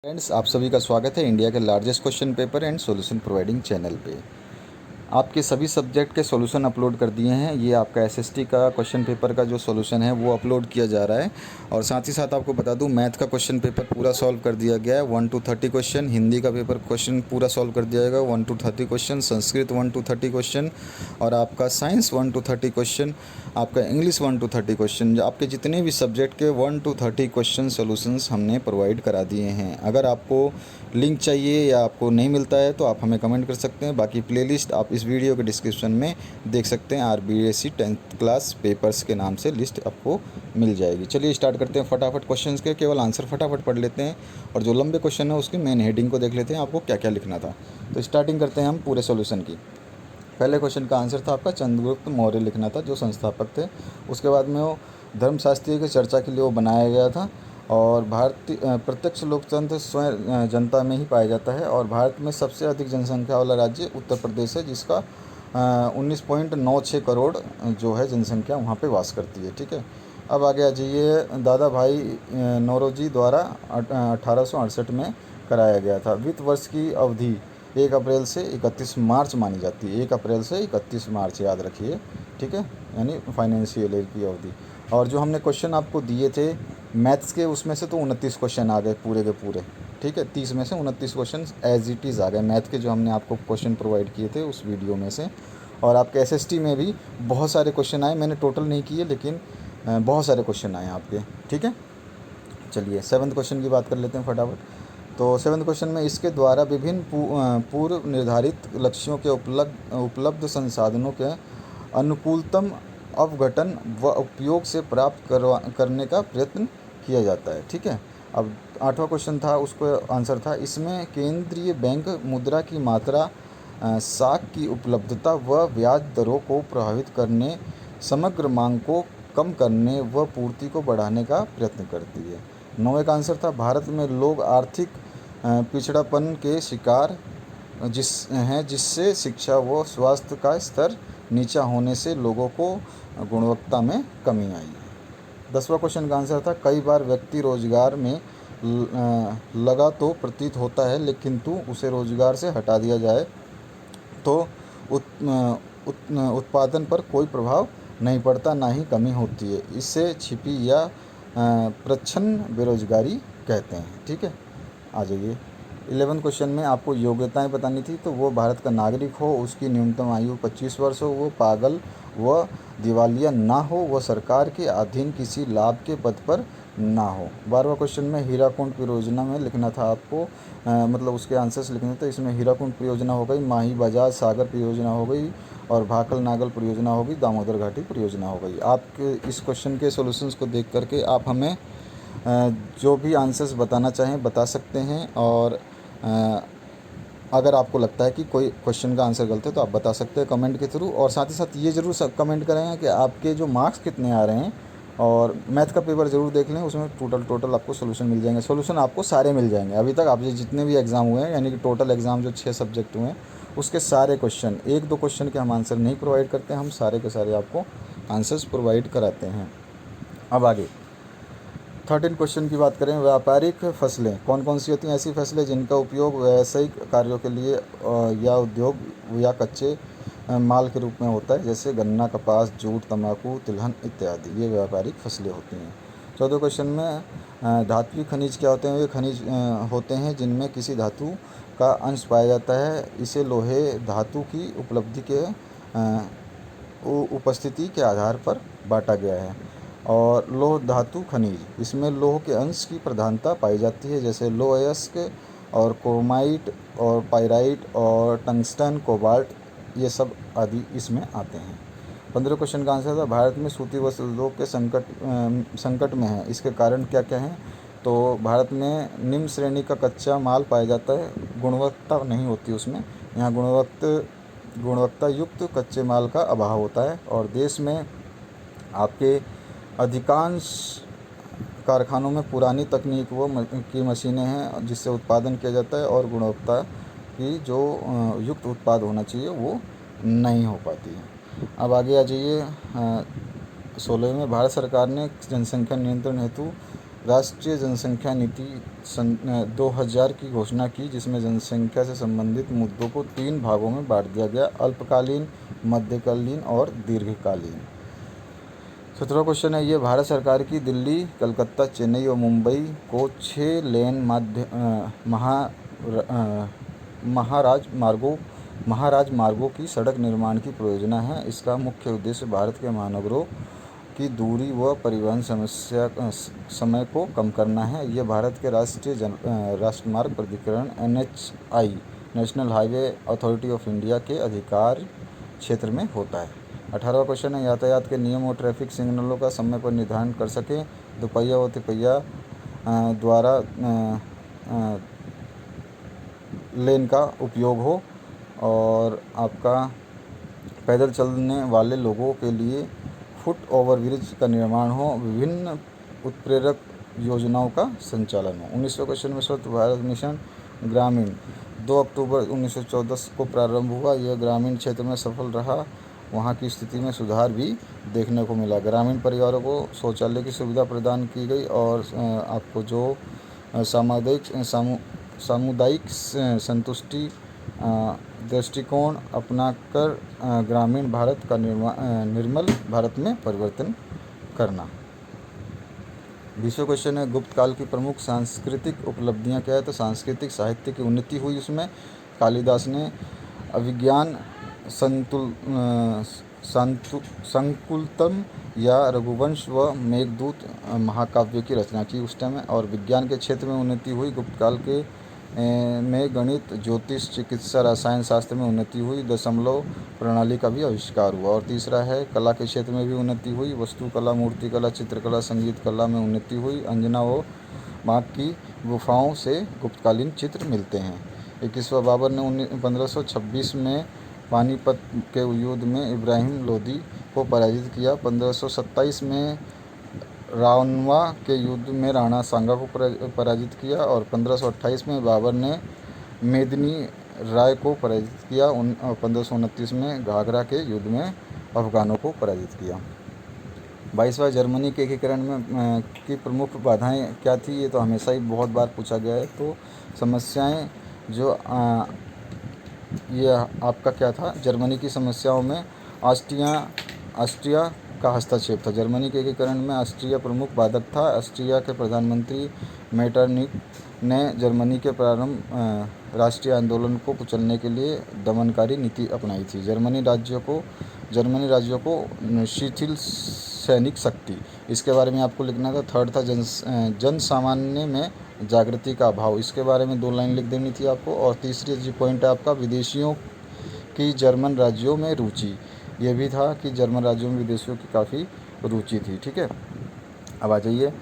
Friends, आप सभी का स्वागत है इंडिया के largest question paper and solution providing channel पे। आपके सभी सब्जेक्ट के सॉल्यूशन अपलोड कर दिए हैं। ये आपका एसएसटी का क्वेश्चन पेपर का जो सॉल्यूशन है वो अपलोड किया जा रहा है। और साथ ही साथ आपको बता दूं, मैथ का क्वेश्चन पेपर पूरा सॉल्व कर दिया गया है 1 to 30 क्वेश्चन। हिंदी का पेपर क्वेश्चन पूरा सॉल्व कर दिया जाएगा 1 to 30 question. Sanskrit 1 to 30 question. और आपका साइंस 1 to 30 क्वेश्चन। आपका इंग्लिश 1 to 30 क्वेश्चन। आपके जितने भी सब्जेक्ट के 1 to 30 क्वेश्चन सॉल्यूशंस हमने प्रोवाइड करा दिए हैं। अगर आपको लिंक चाहिए या आपको नहीं मिलता है तो आप हमें कमेंट कर सकते हैं। बाकी प्लेलिस्ट आप इस वीडियो के डिस्क्रिप्शन में देख सकते हैं। आरबीएससी 10th क्लास पेपर्स के नाम से लिस्ट आपको मिल जाएगी। चलिए स्टार्ट करते हैं फटाफट क्वेश्चंस के। केवल आंसर फटाफट पढ़ लेते हैं और जो लंबे क्वेश्चन है उसकी मेन हेडिंग को देख लेते हैं, आपको क्या क्या लिखना था। तो स्टार्टिंग करते हैं हम पूरे सोल्यूशन की। पहले क्वेश्चन का आंसर था आपका चंद्रगुप्त मौर्य लिखना था, जो संस्थापक थे। उसके बाद में वो धर्मशास्त्री की चर्चा के लिए वो बनाया गया था। और भारतीय प्रत्यक्ष लोकतंत्र स्वयं जनता में ही पाया जाता है। और भारत में सबसे अधिक जनसंख्या वाला राज्य उत्तर प्रदेश है, जिसका 19.96 करोड़ जो है जनसंख्या वहाँ पे वास करती है। ठीक है, अब आगे आ जाइए। दादा भाई नौरोजी द्वारा 1868 में कराया गया था। वित्त वर्ष की अवधि 1 अप्रैल से 31 मार्च मानी जाती है। 1 अप्रैल से 31 मार्च याद रखिए। ठीक है, यानी फाइनेंशियल ईयर की अवधि। और जो हमने क्वेश्चन आपको दिए थे मैथ्स के, उसमें से तो 29 क्वेश्चन आ गए पूरे के पूरे। ठीक है, 30 में से 29 क्वेश्चन एज इट इज़ आ गए मैथ के, जो हमने आपको क्वेश्चन प्रोवाइड किए थे उस वीडियो में से। और आपके एसएसटी में भी बहुत सारे क्वेश्चन आए, मैंने टोटल नहीं किए लेकिन बहुत सारे क्वेश्चन आए आपके। ठीक है, चलिए 7th क्वेश्चन की बात कर लेते हैं फटाफट। तो 7th क्वेश्चन में इसके द्वारा विभिन्न पूर्व निर्धारित लक्ष्यों के उपलब्ध संसाधनों के अनुकूलतम अवघटन व उपयोग से प्राप्त करने का प्रयत्न किया जाता है। ठीक है, अब 8वां क्वेश्चन था, उसको आंसर था इसमें केंद्रीय बैंक मुद्रा की मात्रा, साख की उपलब्धता व ब्याज दरों को प्रभावित करने, समग्र मांग को कम करने व पूर्ति को बढ़ाने का प्रयत्न करती है। 9वें का आंसर था भारत में लोग आर्थिक पिछड़ापन के शिकार जिससे शिक्षा व स्वास्थ्य का स्तर नीचा होने से लोगों को गुणवत्ता में कमी आई। 10वां क्वेश्चन का आंसर था कई बार व्यक्ति रोजगार में लगा तो प्रतीत होता है, लेकिन उसे रोजगार से हटा दिया जाए तो उत्पादन पर कोई प्रभाव नहीं पड़ता, ना ही कमी होती है। इससे छिपी या प्रच्छन्न बेरोजगारी कहते हैं। ठीक है, आ जाइए 11 क्वेश्चन में आपको योग्यताएं बतानी थी। तो वो भारत का नागरिक हो, उसकी न्यूनतम आयु 25 वर्ष हो, वो पागल व दिवालिया ना हो, वह सरकार के अधीन किसी लाभ के पद पर ना हो। 12वां क्वेश्चन में हीराकुंड परियोजना में लिखना था आपको, मतलब उसके आंसर्स लिखने थे। इसमें हीराकुंड परियोजना हो गई, माही बजाज सागर परियोजना हो गई, और भाकल नागल परियोजना हो गई, दामोदर घाटी परियोजना हो गई। आपके इस क्वेश्चन के सॉल्यूशंस को देख करके आप हमें जो भी आंसर्स बताना चाहें बता सकते हैं। और अगर आपको लगता है कि कोई क्वेश्चन का आंसर गलत है तो आप बता सकते हैं कमेंट के थ्रू। और साथ ही साथ ये ज़रूर सब कमेंट करें कि आपके जो मार्क्स कितने आ रहे हैं। और मैथ का पेपर ज़रूर देख लें, उसमें टोटल आपको सोल्यूशन मिल जाएंगे। सोल्यूशन आपको सारे मिल जाएंगे। अभी तक आपके जितने भी एग्ज़ाम हुए हैं, यानी कि टोटल एग्ज़ाम जो 6 सब्जेक्ट हुए हैं, उसके सारे क्वेश्चन, 1-2 क्वेश्चन के हम आंसर नहीं प्रोवाइड करते हैं, हम सारे के सारे आपको आंसर्स प्रोवाइड कराते हैं। अब आगे 13 क्वेश्चन की बात करें। व्यापारिक फसलें कौन कौन सी होती हैं? ऐसी फसलें जिनका उपयोग व्यावसायिक कार्यों के लिए या उद्योग या कच्चे माल के रूप में होता है, जैसे गन्ना, कपास, जूट, तंबाकू, तिलहन इत्यादि। ये व्यापारिक फसलें होती हैं। 14 क्वेश्चन में धात्विक खनिज क्या होते हैं? ये खनिज होते हैं जिनमें किसी धातु का अंश पाया जाता है। इसे लोहे धातु की उपलब्धि के उपस्थिति के आधार पर बांटा गया है। और लौह धातु खनिज, इसमें लौह के अंश की प्रधानता पाई जाती है, जैसे लौह अयस्क और क्रोमाइट और पाइराइट और टंगस्टन, कोबाल्ट, ये सब आदि इसमें आते हैं। 15 क्वेश्चन का आंसर था भारत में सूती वस्त्र उद्योग के संकट में है, इसके कारण क्या क्या हैं? तो भारत में निम्न श्रेणी का कच्चा माल पाया जाता है, गुणवत्ता नहीं होती उसमें। यहाँ गुणवत्ता युक्त कच्चे माल का अभाव होता है। और देश में आपके अधिकांश कारखानों में पुरानी तकनीक की मशीनें हैं, जिससे उत्पादन किया जाता है, और गुणवत्ता की जो युक्त उत्पाद होना चाहिए वो नहीं हो पाती है। अब आगे आ जाइए 16 में, भारत सरकार ने जनसंख्या नियंत्रण हेतु राष्ट्रीय जनसंख्या नीति सन 2000 की घोषणा की, जिसमें जनसंख्या से संबंधित मुद्दों को 3 भागों में बांट दिया गया: अल्पकालीन, मध्यकालीन और दीर्घकालीन। 17वां क्वेश्चन है, ये भारत सरकार की दिल्ली, कलकत्ता, चेन्नई और मुंबई को 6 लेन महाराज मार्गों की सड़क निर्माण की परियोजना है। इसका मुख्य उद्देश्य भारत के महानगरों की दूरी व परिवहन समय को कम करना है। यह भारत के राष्ट्रमार्ग प्राधिकरण NHAI, national highway authority of India के अधिकार क्षेत्र में होता है। 18वां क्वेश्चन है, यातायात के नियम और ट्रैफिक सिग्नलों का समय पर निर्धारण कर सकें। दोपहिया व तिपहिया द्वारा लेन का उपयोग हो और आपका पैदल चलने वाले लोगों के लिए फुट ओवरब्रिज का निर्माण हो, विभिन्न उत्प्रेरक योजनाओं का संचालन हो। 19वें क्वेश्चन में स्वच्छ भारत मिशन ग्रामीण 2 अक्टूबर 1914 को प्रारंभ हुआ। यह ग्रामीण क्षेत्र में सफल रहा। वहाँ की स्थिति में सुधार भी देखने को मिला। ग्रामीण परिवारों को शौचालय की सुविधा प्रदान की गई और आपको जो सामुदायिक संतुष्टि दृष्टिकोण अपनाकर ग्रामीण भारत का निर्मल भारत में परिवर्तन करना। 20वां क्वेश्चन है, गुप्त काल की प्रमुख सांस्कृतिक उपलब्धियां क्या है? तो सांस्कृतिक साहित्य की उन्नति हुई। उसमें कालिदास ने अभिज्ञान संकुलतम या रघुवंश व मेघदूत महाकाव्य की रचना की उस टाइम में। और विज्ञान के क्षेत्र में उन्नति हुई। गुप्त काल के में गणित, ज्योतिष, चिकित्सा, रसायन शास्त्र में उन्नति हुई। दशमलव प्रणाली का भी आविष्कार हुआ। और तीसरा है, कला के क्षेत्र में भी उन्नति हुई। वास्तुकला, मूर्तिकला, चित्रकला, संगीत कला में उन्नति हुई। अंजना व माँ की गुफाओं से गुप्तकालीन चित्र मिलते हैं। 21वां, बाबर ने 1526 में पानीपत के युद्ध में इब्राहिम लोदी को पराजित किया। 1527 में रावनवा के युद्ध में राणा सांगा को पराजित किया। और 1528 में बाबर ने मेदिनी राय को पराजित किया। 1529 में घाघरा के युद्ध में अफगानों को पराजित किया। 22वां, जर्मनी के एकीकरण में की प्रमुख बाधाएं क्या थी? ये तो हमेशा ही बहुत बार पूछा गया है। तो समस्याएं जो ये आपका क्या था? जर्मनी की समस्याओं में ऑस्ट्रिया का हस्तक्षेप था। जर्मनी के एकीकरण में ऑस्ट्रिया प्रमुख बाधक था। ऑस्ट्रिया के प्रधानमंत्री मेटरनिख ने जर्मनी के प्रारंभ राष्ट्रीय आंदोलन को कुचलने के लिए दमनकारी नीति अपनाई थी। जर्मनी राज्यों को शिथिल सैनिक शक्ति, इसके बारे में आपको लिखना था। थर्ड था, जन सामान्य में जागृति का अभाव, इसके बारे में 2 लाइन लिख देनी थी आपको। और तीसरी जो पॉइंट है आपका, विदेशियों की जर्मन राज्यों में रुचि, ये भी था कि जर्मन राज्यों में विदेशियों की काफ़ी रुचि थी। ठीक है, अब आ जाइए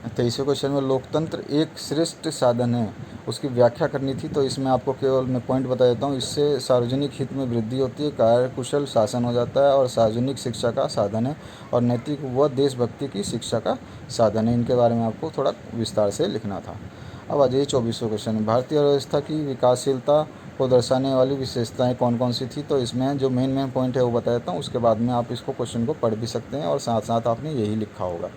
23वें क्वेश्चन में, लोकतंत्र एक श्रेष्ठ साधन है, उसकी व्याख्या करनी थी। तो इसमें आपको केवल मैं पॉइंट बता देता हूँ। इससे सार्वजनिक हित में वृद्धि होती है, कार्यकुशल शासन हो जाता है और सार्वजनिक शिक्षा का साधन है और नैतिक व देशभक्ति की शिक्षा का साधन है। इनके बारे में आपको थोड़ा विस्तार से लिखना था। अब आ जाइए 24वें क्वेश्चन, भारतीय अर्थव्यवस्था की विकासशीलता को दर्शाने वाली विशेषताएं कौन कौन सी थी? तो इसमें जो मेन पॉइंट है वो बता देता हूँ, उसके बाद में आप इसको क्वेश्चन को पढ़ भी सकते हैं और साथ साथ आपने यही लिखा होगा।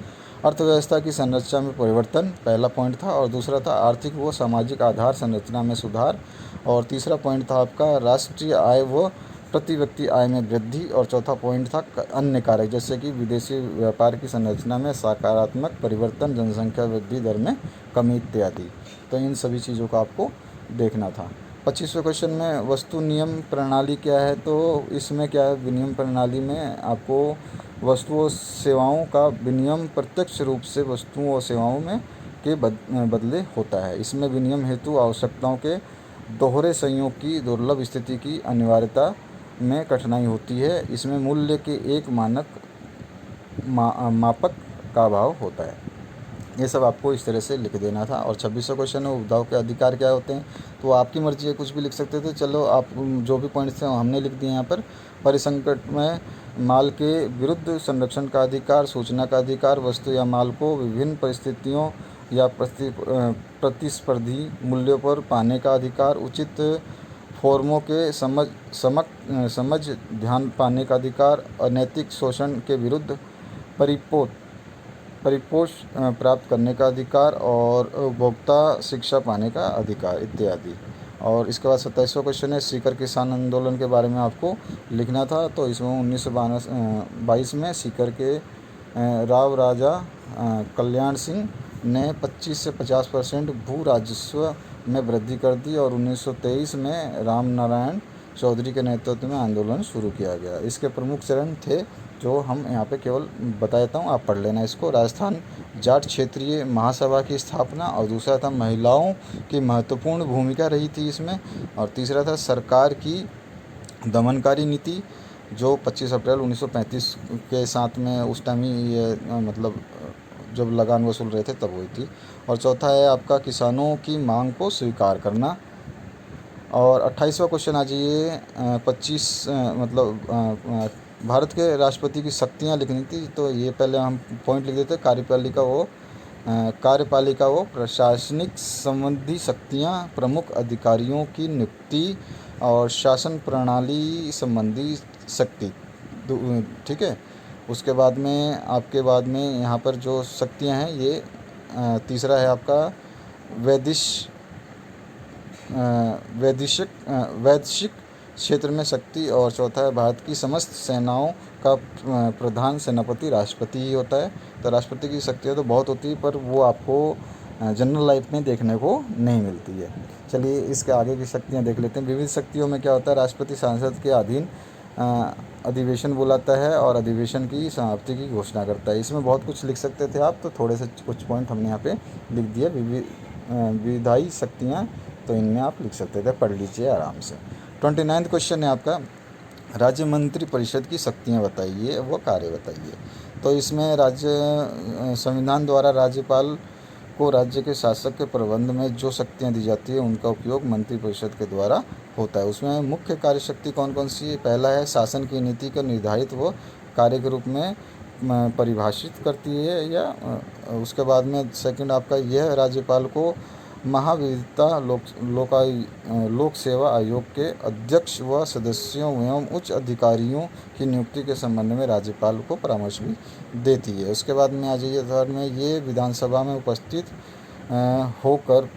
अर्थव्यवस्था की संरचना में परिवर्तन पहला पॉइंट था। और दूसरा था आर्थिक व सामाजिक आधार संरचना में सुधार। और तीसरा पॉइंट था आपका राष्ट्रीय आय व प्रति व्यक्ति आय में वृद्धि। और चौथा पॉइंट था अन्य कारक, जैसे कि विदेशी व्यापार की संरचना में सकारात्मक परिवर्तन, जनसंख्या वृद्धि दर में कमी इत्यादि। तो इन सभी चीज़ों का आपको देखना था। 25वें क्वेश्चन में वस्तु नियम प्रणाली क्या है? तो इसमें क्या है, विनिमय प्रणाली में आपको वस्तुओं और सेवाओं का विनिमय प्रत्यक्ष रूप से वस्तुओं और सेवाओं में के बदले होता है। इसमें विनिमय हेतु आवश्यकताओं के दोहरे संयोग की दुर्लभ स्थिति की अनिवार्यता में कठिनाई होती है। इसमें मूल्य के एक मानक मापक का अभाव होता है। ये सब आपको इस तरह से लिख देना था। और 26वां क्वेश्चन है, उपभोक्ताओं के अधिकार क्या होते हैं? तो आपकी मर्जी है, कुछ भी लिख सकते थे। चलो, आप जो भी पॉइंट्स थे हमने लिख दिए यहाँ पर। परिसंकट में माल के विरुद्ध संरक्षण का अधिकार, सूचना का अधिकार, वस्तु या माल को विभिन्न परिस्थितियों या प्रतिस्पर्धी मूल्यों पर पाने का अधिकार, उचित फॉर्मों के समझ ध्यान पाने का अधिकार, अनैतिक शोषण के विरुद्ध परिपोष प्राप्त करने का अधिकार और उपभोक्ता शिक्षा पाने का अधिकार इत्यादि। और इसके बाद 27वां क्वेश्चन है, सीकर किसान आंदोलन के बारे में आपको लिखना था। तो इसमें 1922 में सीकर के राव राजा कल्याण सिंह ने 25 से 50% भू राजस्व में वृद्धि कर दी और 1923 में राम नारायण चौधरी के नेतृत्व में आंदोलन शुरू किया गया। इसके प्रमुख चरण थे जो हम यहाँ पे केवल बता देता हूँ, आप पढ़ लेना इसको। राजस्थान जाट क्षेत्रीय महासभा की स्थापना, और दूसरा था महिलाओं की महत्वपूर्ण भूमिका रही थी इसमें, और तीसरा था सरकार की दमनकारी नीति जो 25 अप्रैल 1935 के साथ में उस टाइम ही ये मतलब जब लगान वसूल रहे थे तब हुई थी। और चौथा है आपका किसानों की मांग को स्वीकार करना। और 28वां क्वेश्चन आ जाइए, 25 भारत के राष्ट्रपति की शक्तियाँ लिखनी थी। तो ये पहले हम पॉइंट लिख देते हैं। कार्यपालिका वो प्रशासनिक संबंधी शक्तियाँ, प्रमुख अधिकारियों की नियुक्ति और शासन प्रणाली संबंधी शक्ति। ठीक है। उसके बाद में आपके बाद में यहाँ पर जो शक्तियाँ हैं ये तीसरा है आपका वैदेशिक क्षेत्र में शक्ति, और चौथा है भारत की समस्त सेनाओं का प्रधान सेनापति राष्ट्रपति ही होता है। तो राष्ट्रपति की शक्तियाँ तो बहुत होती है पर वो आपको जनरल लाइफ में देखने को नहीं मिलती है। चलिए इसके आगे की शक्तियाँ देख लेते हैं। विविध शक्तियों में क्या होता है, राष्ट्रपति सांसद के अधीन अधिवेशन बुलाता है और अधिवेशन की समाप्ति की घोषणा करता है। इसमें बहुत कुछ लिख सकते थे आप, तो थोड़े से कुछ पॉइंट हमने यहाँ पे लिख दिए। विधायी शक्तियाँ तो इनमें आप लिख सकते थे, पढ़ लीजिए आराम से। 29वां क्वेश्चन है आपका, राज्य मंत्री परिषद की शक्तियाँ बताइए व कार्य बताइए। तो इसमें संविधान द्वारा राज्यपाल को राज्य के शासक के प्रबंध में जो शक्तियाँ दी जाती है उनका उपयोग मंत्रिपरिषद के द्वारा होता है। उसमें मुख्य कार्य शक्ति कौन कौन सी है? पहला है शासन की नीति का निर्धारित व कार्य के रूप में परिभाषित करती है, या उसके बाद में सेकंड आपका यह राज्यपाल को महाविद्या लोक सेवा आयोग के अध्यक्ष व सदस्यों एवं उच्च अधिकारियों की नियुक्ति के संबंध में राज्यपाल को परामर्श भी देती है। उसके बाद में आ जाइए थर्ड में, ये विधानसभा में उपस्थित होकर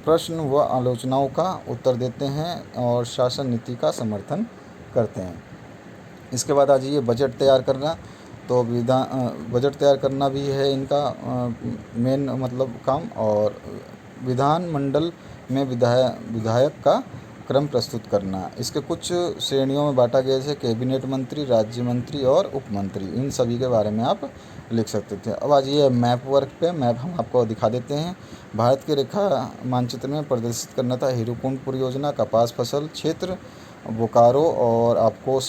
प्रश्न व आलोचनाओं का उत्तर देते हैं और शासन नीति का समर्थन करते हैं। इसके बाद आ जाइए बजट तैयार करना। तो बजट तैयार करना भी है इनका मेन मतलब काम, और विधानमंडल में विधायक का क्रम प्रस्तुत करना। इसके कुछ श्रेणियों में बांटा गया, जैसे कैबिनेट मंत्री, राज्य मंत्री और उप मंत्री, इन सभी के बारे में आप लिख सकते थे। अब आज ये मैप वर्क पे मैप हम आपको दिखा देते हैं। भारत के रेखा मानचित्र में प्रदर्शित करना था हीरोकुंड परियोजना, कपास फसल क्षेत्र, बोकारो और आपको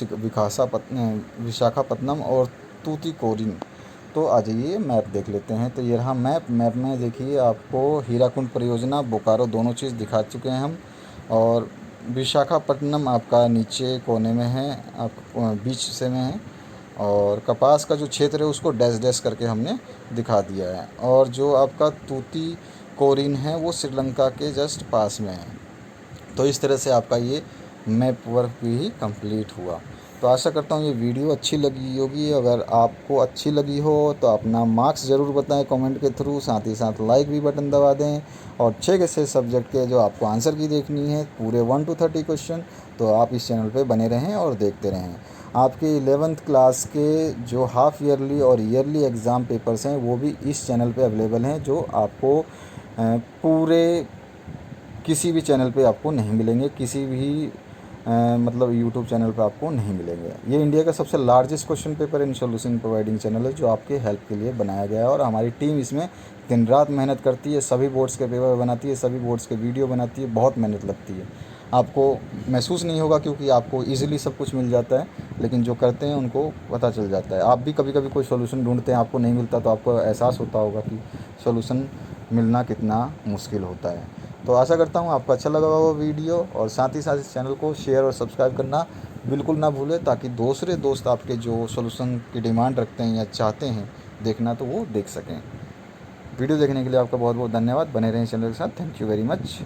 विशाखापत्तनम और तूतीकोरिन। तो आ जाइए मैप देख लेते हैं। तो ये रहा मैप में देखिए आपको हीराकुंड परियोजना, बोकारो दोनों चीज़ दिखा चुके हैं हम, और विशाखापट्टनम आपका नीचे कोने में है, आप बीच से में है, और कपास का जो क्षेत्र है उसको डैश डैश करके हमने दिखा दिया है, और जो आपका तूतीकोरिन है वो श्रीलंका के जस्ट पास में है। तो इस तरह से आपका ये मैप वर्क भी कंप्लीट हुआ। तो आशा करता हूँ ये वीडियो अच्छी लगी होगी। अगर आपको अच्छी लगी हो तो अपना मार्क्स ज़रूर बताएं कमेंट के थ्रू, साथ ही साथ लाइक भी बटन दबा दें। और 6 से सब्जेक्ट के जो आपको आंसर की देखनी है पूरे 1 to 30 क्वेश्चन, तो आप इस चैनल पे बने रहें और देखते रहें। आपके 11th क्लास के जो हाफ़ ईयरली और ईयरली एग्ज़ाम पेपर्स हैं वो भी इस चैनल पर अवेलेबल हैं, जो आपको पूरे किसी भी चैनल पे आपको नहीं मिलेंगे, किसी भी मतलब यूट्यूब चैनल पे आपको नहीं मिलेंगे। ये इंडिया का सबसे largest question paper and solution providing channel है, जो आपके हेल्प के लिए बनाया गया है। और हमारी टीम इसमें दिन रात मेहनत करती है, सभी बोर्ड्स के पेपर बनाती है, सभी बोर्ड्स के वीडियो बनाती है, बहुत मेहनत लगती है। आपको महसूस नहीं होगा क्योंकि आपको ईज़िली सब कुछ मिल जाता है, लेकिन जो करते हैं उनको पता चल जाता है। आप भी कभी कभी कोई सोल्यूशन ढूंढते हैं, आपको नहीं मिलता, तो आपको एहसास होता होगा कि सोल्यूशन मिलना कितना मुश्किल होता है। तो आशा करता हूँ आपको अच्छा लगा होगा वीडियो, और साथ ही साथ इस चैनल को शेयर और सब्सक्राइब करना बिल्कुल ना भूलें, ताकि दूसरे दोस्त आपके जो सॉल्यूशन की डिमांड रखते हैं या चाहते हैं देखना, तो वो देख सकें। वीडियो देखने के लिए आपका बहुत बहुत धन्यवाद। बने रहें चैनल के साथ। Thank you very much.